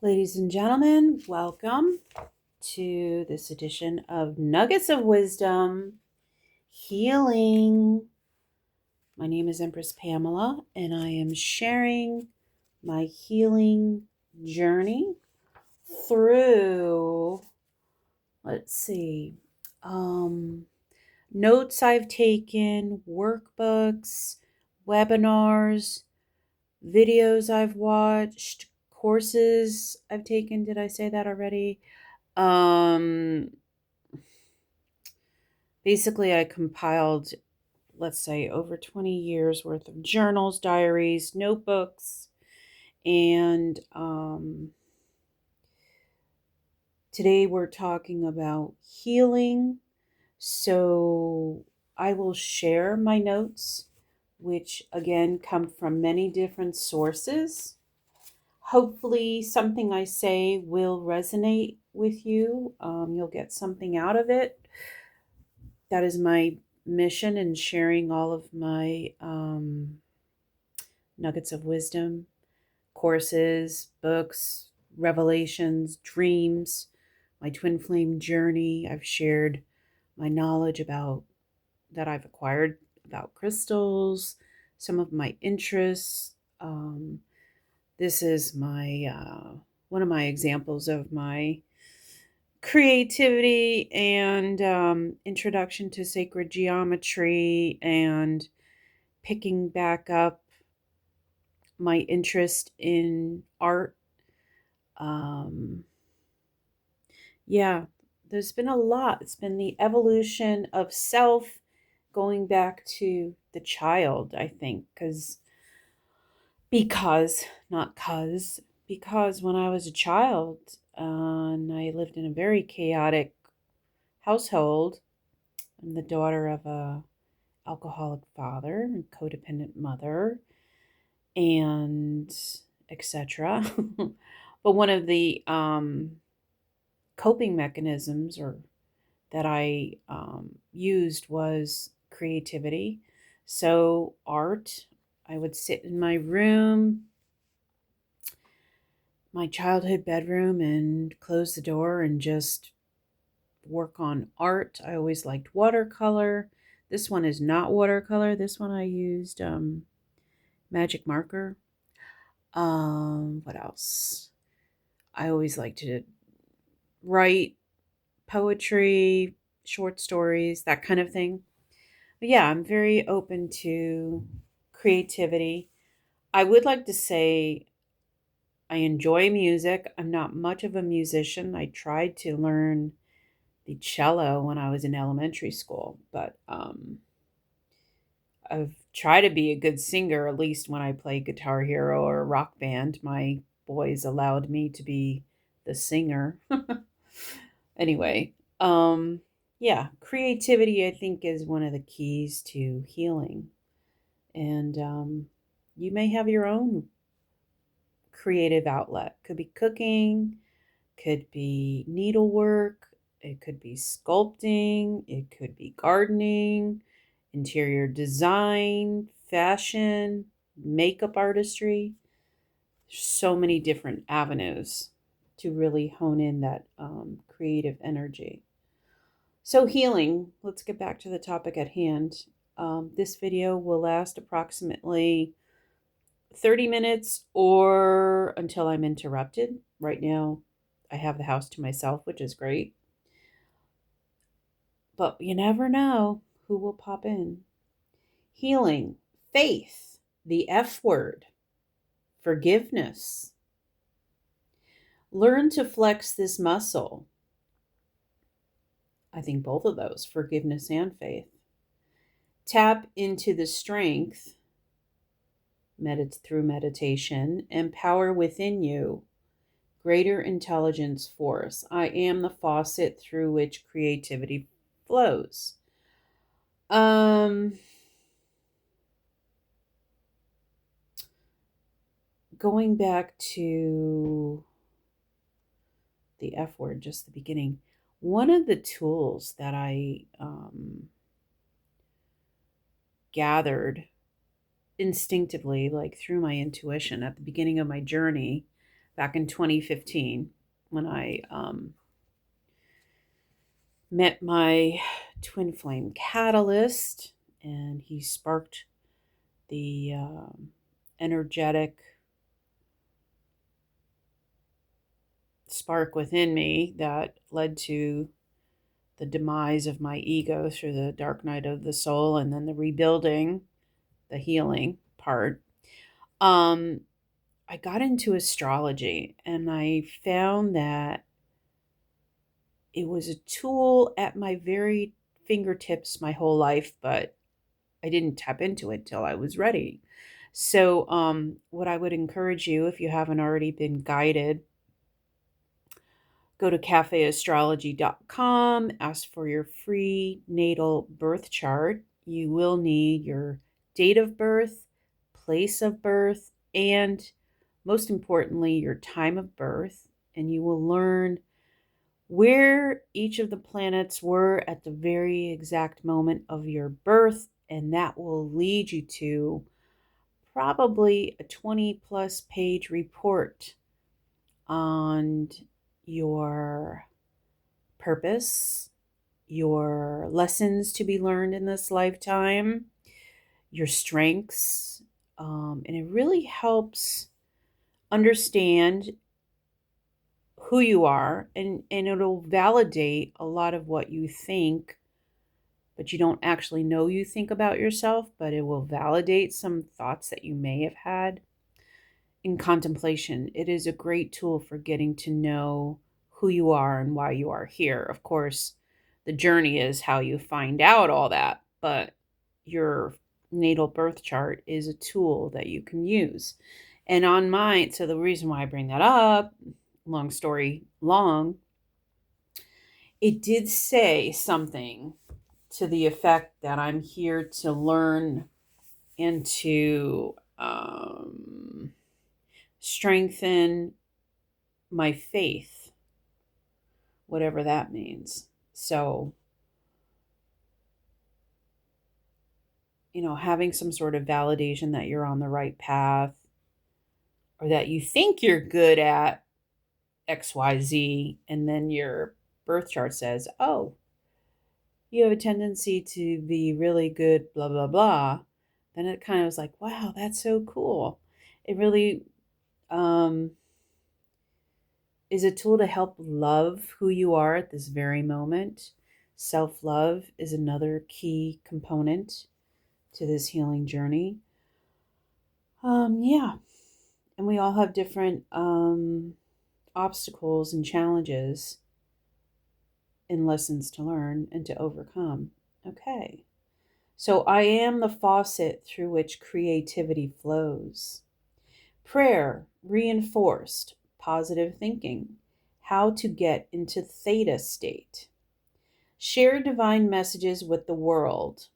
Ladies and gentlemen, welcome to this edition of Nuggets of Wisdom Healing. My name is Empress Pamela, and I am sharing my healing journey through, let's see, notes I've taken, workbooks, webinars, videos I've watched, courses I've taken. Did I say that already? Um, Basically, I compiled, let's say, over 20 years worth of journals, diaries, notebooks, and today we're talking about healing. So I will share my notes, which again come from many different sources. Hopefully, something I say will resonate with you. You'll get something out of it. That is my mission in sharing all of my nuggets of wisdom, courses, books, revelations, dreams, my twin flame journey. I've shared my knowledge about that I've acquired about crystals, some of my interests. This is my one of my examples of my creativity and introduction to sacred geometry and picking back up my interest in art. Um, yeah, there's been a lot. It's been the evolution of self going back to the child, I think, not because when I was a child and I lived in a very chaotic household, I'm the daughter of a alcoholic father and codependent mother and etc. But one of the coping mechanisms or that I used was creativity. So art, I would sit in my room, my childhood bedroom, and close the door and just work on art. I always liked watercolor. This one is not watercolor. This one I used magic marker. What else? I always like to write poetry, short stories, that kind of thing. But yeah, I'm very open to creativity. I would like to say I enjoy music. I'm not much of a musician. I tried to learn the cello when I was in elementary school, but I've tried to be a good singer, at least when I play Guitar Hero or Rock Band. My boys allowed me to be the singer. Anyway, yeah, creativity, I think, is one of the keys to healing. And you may have your own creative outlet. Could be cooking, could be needlework, it could be sculpting, it could be gardening, interior design, fashion, makeup artistry. So many different avenues to really hone in that creative energy. So, healing, let's get back to the topic at hand. This video will last approximately 30 minutes or until I'm interrupted. Right now, I have the house to myself, which is great. But you never know who will pop in. Healing, faith, the F word, forgiveness. Learn to flex this muscle. I think both of those, forgiveness and faith. Tap into the strength through meditation and power within you. Greater intelligence force. I am the faucet through which creativity flows. Going back to the F word, just the beginning, one of the tools that I gathered instinctively, like through my intuition at the beginning of my journey, back in 2015 when I met my twin flame catalyst, and he sparked the energetic spark within me that led to the demise of my ego through the dark night of the soul and then the rebuilding, the healing part. Um, I got into astrology and I found that it was a tool at my very fingertips my whole life, but I didn't tap into it till I was ready. So, what I would encourage you, if you haven't already been guided, go to cafeastrology.com, ask for your free natal birth chart. You will need your date of birth, place of birth, and most importantly, your time of birth. And you will learn where each of the planets were at the very exact moment of your birth. And that will lead you to probably a 20 plus page report on your purpose, your lessons to be learned in this lifetime, your strengths. And it really helps understand who you are, and it'll validate a lot of what you think, but you don't actually know you think about yourself, but it will validate some thoughts that you may have had in contemplation. It is a great tool for getting to know who you are and why you are here. Of course, the journey is how you find out all that, but your natal birth chart is a tool that you can use. And on mine, so the reason why I bring that up, long story long, it did say something to the effect that I'm here to learn and to strengthen my faith, whatever that means. So, having some sort of validation that you're on the right path or that you think you're good at XYZ, and then your birth chart says, oh, you have a tendency to be really good, blah, blah, blah. Then it kind of was like, wow, that's so cool. It really is a tool to help love who you are at this very moment. Self love is another key component to this healing journey. Yeah. And we all have different obstacles and challenges and lessons to learn and to overcome. Okay. So I am the faucet through which creativity flows. Prayer reinforced positive thinking. How to get into theta state. Share divine messages with the world.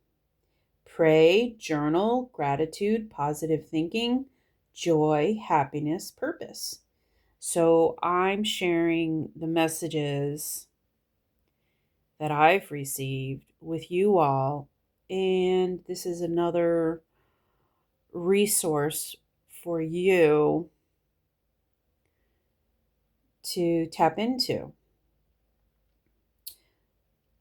Pray, journal, gratitude, positive thinking, joy, happiness, purpose. So I'm sharing the messages that I've received with you all. And this is another resource for you to tap into.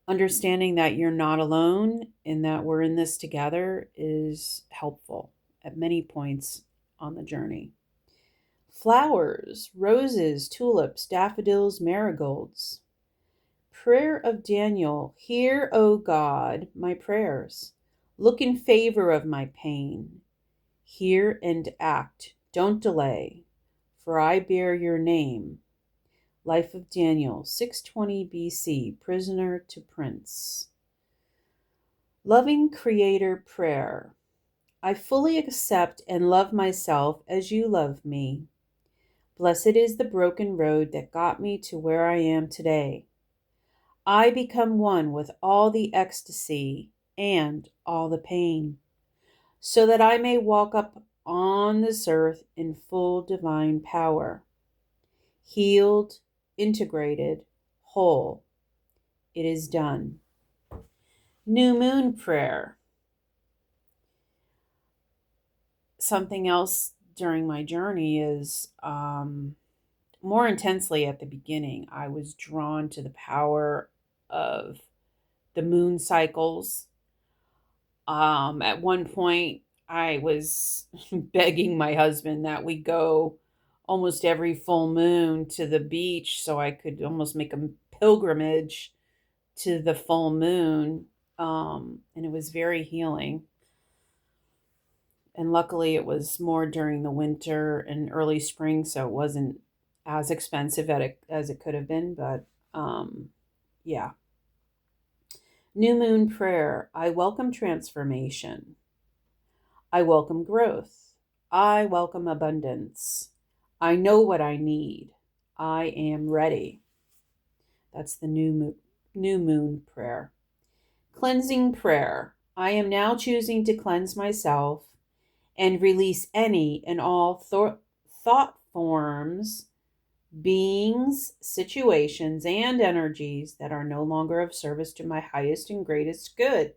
Understanding that you're not alone and that we're in this together is helpful at many points on the journey. Flowers, roses, tulips, daffodils, marigolds. Prayer of Daniel, hear, O God, my prayers. Look in favor of my pain. Hear and act, don't delay, for I bear your name. Life of Daniel, 620 BC, prisoner to prince. Loving Creator prayer. I fully accept and love myself as you love me. Blessed is the broken road that got me to where I am today. I become one with all the ecstasy and all the pain, so that I may walk up on this earth in full divine power. Healed, integrated, whole. It is done. New moon prayer. Something else during my journey is more intensely at the beginning, I was drawn to the power of the moon cycles. At one point, I was begging my husband that we go almost every full moon to the beach so I could almost make a pilgrimage to the full moon. And it was very healing. And luckily, it was more during the winter and early spring, so it wasn't as expensive as it could have been. But yeah. New moon prayer. I welcome transformation. I welcome growth. I welcome abundance. I know what I need. I am ready. That's the new moon prayer. Cleansing prayer. I am now choosing to cleanse myself and release any and all thought forms, beings, situations, and energies that are no longer of service to my highest and greatest good.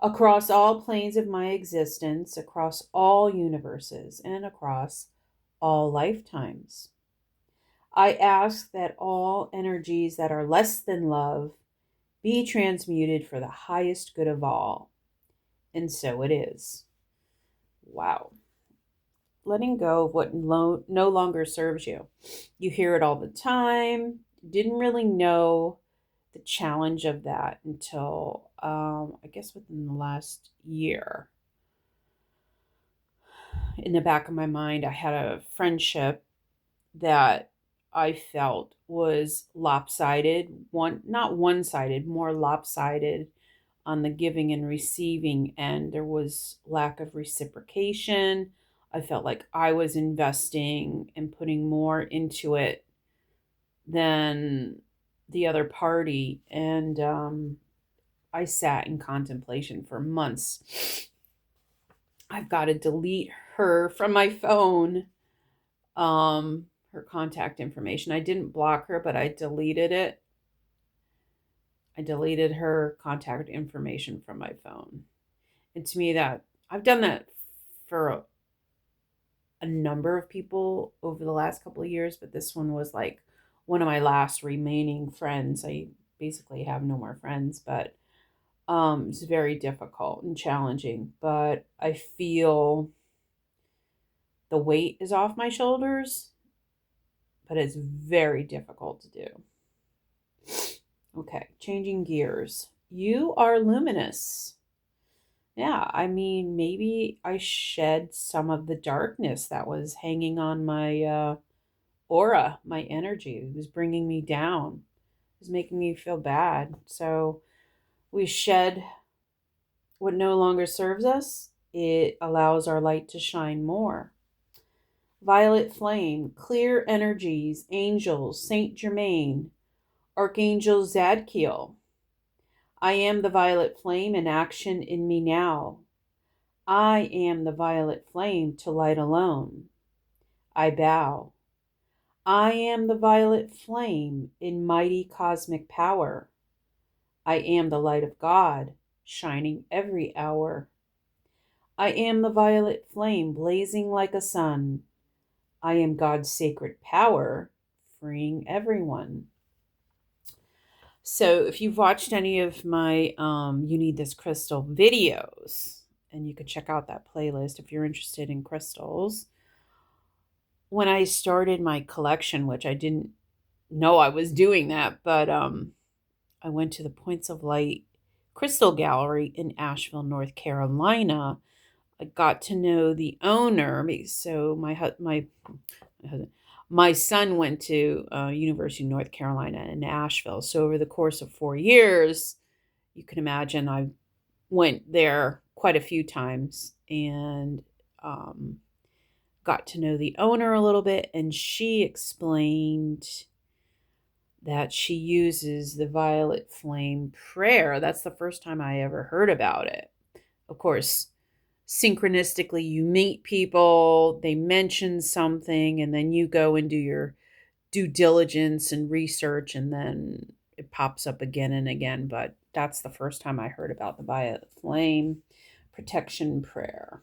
Across all planes of my existence, across all universes, and across all lifetimes. I ask that all energies that are less than love be transmuted for the highest good of all. And so it is. Wow. Letting go of what no longer serves you. You hear it all the time. Didn't really know the challenge of that until, I guess, within the last year. In the back of my mind, I had a friendship that I felt was lopsided, not one-sided, more lopsided on the giving and receiving end. There was lack of reciprocation. I felt like I was investing and putting more into it than the other party. And I sat in contemplation for months. I've got to delete her from my phone, her contact information. I didn't block her, but I deleted it. I deleted her contact information from my phone. And to me, that I've done that for a number of people over the last couple of years, but this one was like one of my last remaining friends. I basically have no more friends, but it's very difficult and challenging. But I feel the weight is off my shoulders, but it's very difficult to do. Okay, changing gears. You are luminous. Yeah, I mean, maybe I shed some of the darkness that was hanging on my aura, my energy. It was bringing me down. It was making me feel bad. So we shed what no longer serves us. It allows our light to shine more. Violet flame, clear energies, angels, Saint Germain, Archangel Zadkiel. I am the violet flame in action in me now. I am the violet flame to light alone. I bow. I am the violet flame in mighty cosmic power. I am the light of God, shining every hour. I am the violet flame blazing like a sun. I am God's sacred power, freeing everyone. So if you've watched any of my You Need This Crystal videos, and you could check out that playlist if you're interested in crystals. When I started my collection, which I didn't know I was doing that, but I went to the Points of Light Crystal Gallery in Asheville, North Carolina. I got to know the owner. So my son went to University of North Carolina in Asheville. So over the course of 4 years, you can imagine I went there quite a few times and got to know the owner a little bit. And she explained that she uses the violet flame prayer. That's the first time I ever heard about it. Of course, synchronistically, you meet people, they mention something, and then you go and do your due diligence and research, and then it pops up again and again. But that's the first time I heard about the violet flame protection prayer,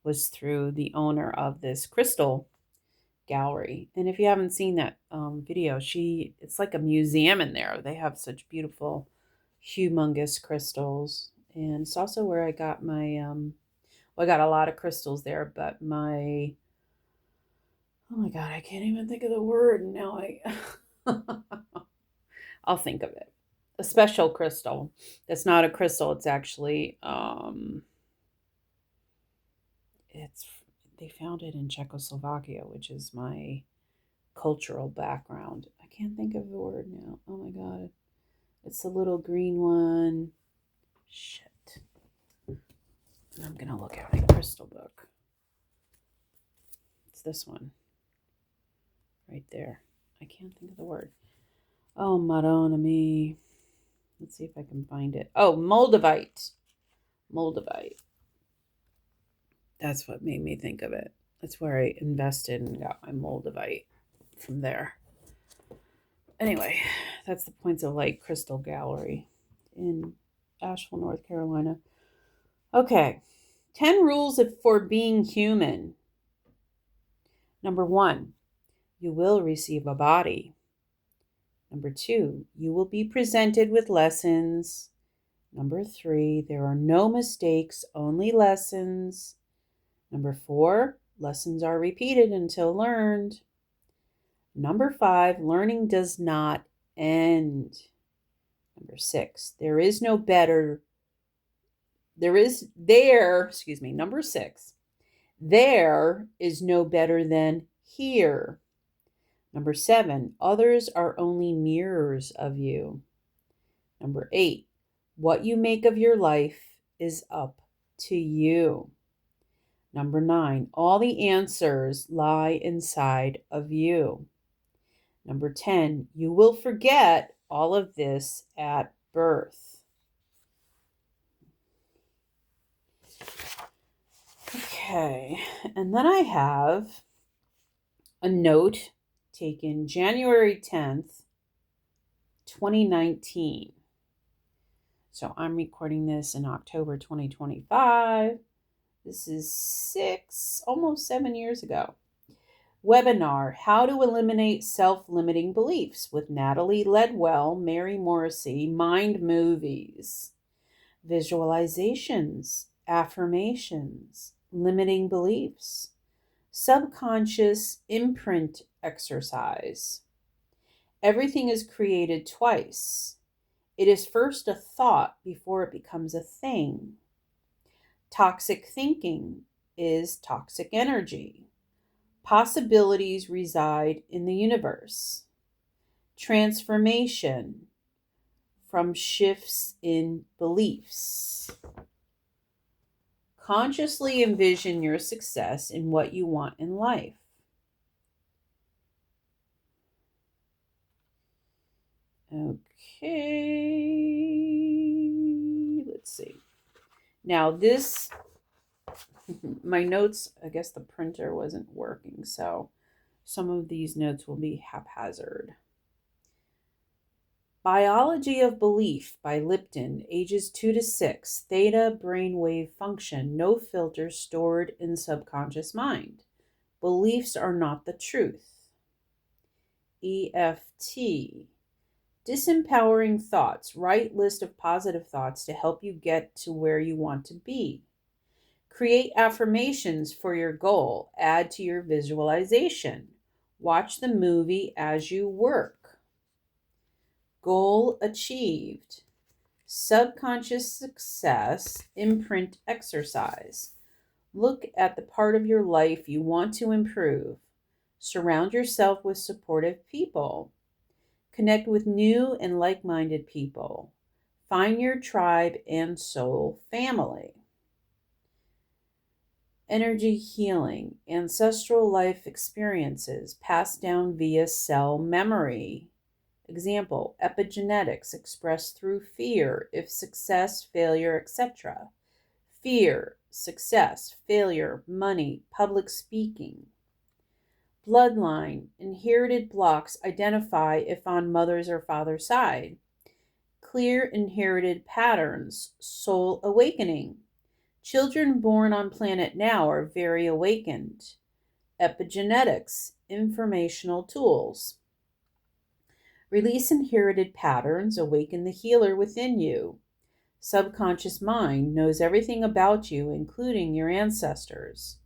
was through the owner of this crystal gallery. And if you haven't seen that video, it's like a museum in there. They have such beautiful, humongous crystals. And it's also where I got my, well, I got a lot of crystals there, but oh my God, I can't even think of the word. Now I'll think of it. A special crystal. That's not a crystal. It's actually, it's, they found it in Czechoslovakia, which is my cultural background. I can't think of the word now. Oh my God. It's the little green one. Shit. I'm going to look at my crystal book. It's this one. Right there. I can't think of the word. Oh, Madonna me. Let's see if I can find it. Oh, Moldavite. Moldavite. That's what made me think of it. That's where I invested and got my Moldavite from there. Anyway, that's the Points of Light Crystal Gallery in Asheville, North Carolina. Okay, 10 rules for being human. Number 1, you will receive a body. Number 2, you will be presented with lessons. Number 3, there are no mistakes, only lessons. Number 4, lessons are repeated until learned. Number 5, learning does not end. Number 6, Number 6, there is no better than here. Number 7, others are only mirrors of you. Number 8, what you make of your life is up to you. Number 9, all the answers lie inside of you. Number 10, you will forget all of this at birth. Okay, and then I have a note taken January 10th, 2019. So I'm recording this in October 2025. This is almost 7 years ago. Webinar, How to Eliminate Self-Limiting Beliefs with Natalie Ledwell, Mary Morrissey, Mind Movies. Visualizations, affirmations, limiting beliefs, subconscious imprint exercise. Everything is created twice. It is first a thought before it becomes a thing. Toxic thinking is toxic energy. Possibilities reside in the universe. Transformation from shifts in beliefs. Consciously envision your success in what you want in life. Okay, let's see. Now this, my notes, I guess the printer wasn't working, so some of these notes will be haphazard. Biology of Belief by Lipton, ages 2 to 6, theta brainwave function, no filter stored in subconscious mind. Beliefs are not the truth. EFT, disempowering thoughts, write list of positive thoughts to help you get to where you want to be. Create affirmations for your goal, add to your visualization. Watch the movie as you work. Goal achieved. Subconscious success imprint exercise. Look at the part of your life you want to improve. Surround yourself with supportive people. Connect with new and like-minded people. Find your tribe and soul family. Energy healing, ancestral life experiences passed down via cell memory. Example, epigenetics expressed through fear, if success, failure, etc. Fear, success, failure, money, public speaking. Bloodline, inherited blocks identify if on mother's or father's side. Clear inherited patterns, soul awakening. Children born on planet now are very awakened. Epigenetics, informational tools. Release inherited patterns, awaken the healer within you. Subconscious mind knows everything about you, including your ancestors.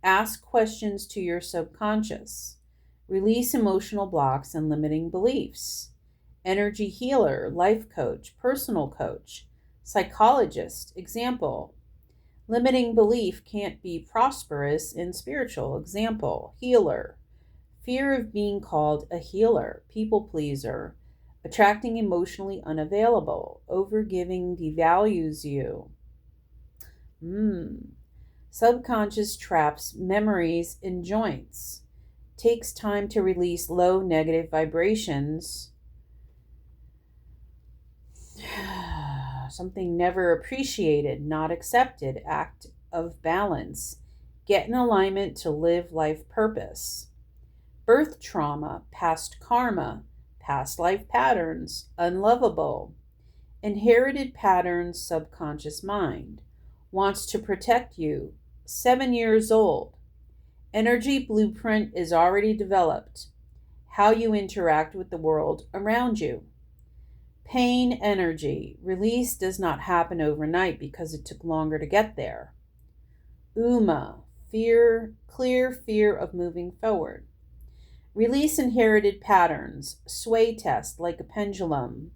Ask questions to your subconscious. Release emotional blocks and limiting beliefs. Energy healer, life coach, personal coach, psychologist. Example: limiting belief can't be prosperous and spiritual. Example: healer. Fear of being called a healer, people pleaser, attracting emotionally unavailable, overgiving devalues you. Subconscious traps memories in joints. Takes time to release low negative vibrations. Something never appreciated, not accepted, act of balance. Get in alignment to live life purpose. Birth trauma, past karma, past life patterns, unlovable. Inherited patterns, subconscious mind. Wants to protect you, 7 years old. Energy blueprint is already developed. How you interact with the world around you. Pain energy. Release does not happen overnight because it took longer to get there. Uma, fear, clear fear of moving forward. Release inherited patterns. Sway test like a pendulum.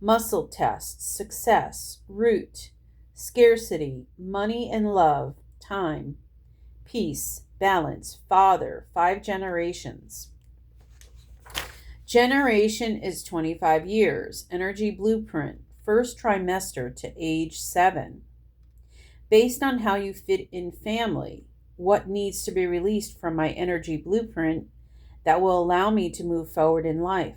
Muscle test. Success. Root. Scarcity. Money and love. Time. Peace. Balance. Father. 5 generations. Generation is 25 years. Energy blueprint. First trimester to age 7. Based on how you fit in family, what needs to be released from my energy blueprint that will allow me to move forward in life.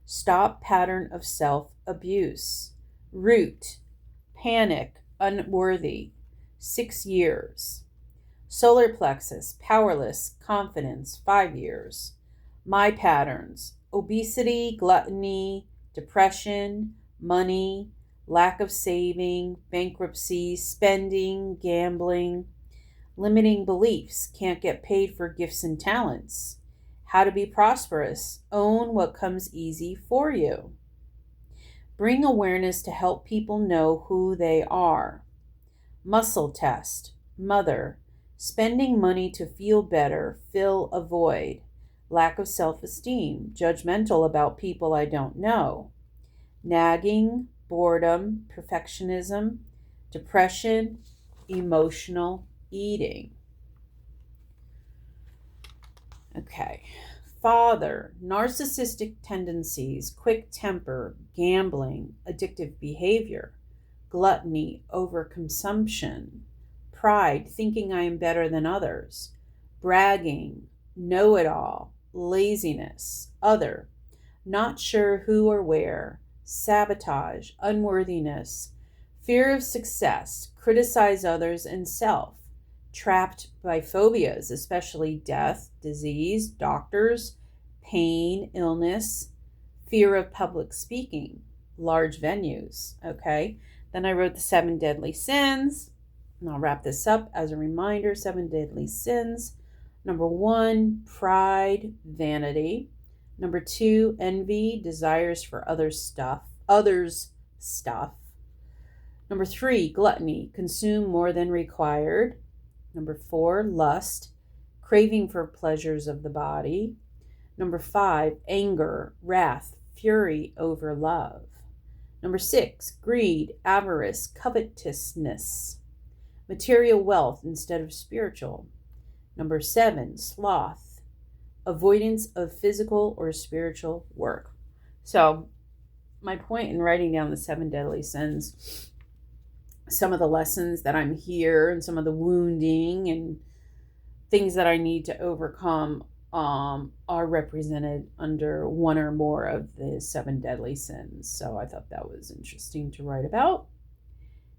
Stop pattern of self-abuse. Root. Panic. Unworthy. 6 years. Solar plexus. Powerless. Confidence. 5 years. My patterns. Obesity, gluttony, depression, money, lack of saving, bankruptcy, spending, gambling, limiting beliefs, can't get paid for gifts and talents, how to be prosperous, own what comes easy for you. Bring awareness to help people know who they are. Muscle test, mother, spending money to feel better, fill a void. Lack of self-esteem, judgmental about people I don't know, nagging, boredom, perfectionism, depression, emotional eating. Okay. Father, narcissistic tendencies, quick temper, gambling, addictive behavior, gluttony, overconsumption, pride, thinking I am better than others, bragging, know-it-all, laziness, other, not sure who or where, sabotage, unworthiness, fear of success, criticize others and self, trapped by phobias, especially death, disease, doctors, pain, illness, fear of public speaking, large venues, okay? Then I wrote the 7 deadly sins, and I'll wrap this up as a reminder. 7 deadly sins. Number 1, pride, vanity. Number 2, envy, desires for others' stuff. Number 3, gluttony, consume more than required. Number 4, lust, craving for pleasures of the body. Number 5, anger, wrath, fury over love. Number 6, greed, avarice, covetousness, material wealth instead of spiritual. Number 7, sloth, avoidance of physical or spiritual work. So my point in writing down the 7 deadly sins, some of the lessons that I'm here and some of the wounding and things that I need to overcome are represented under one or more of the 7 deadly sins. So I thought that was interesting to write about.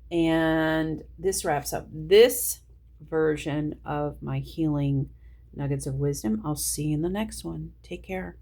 And this wraps up this version of my healing nuggets of wisdom. I'll see you in the next one. Take care.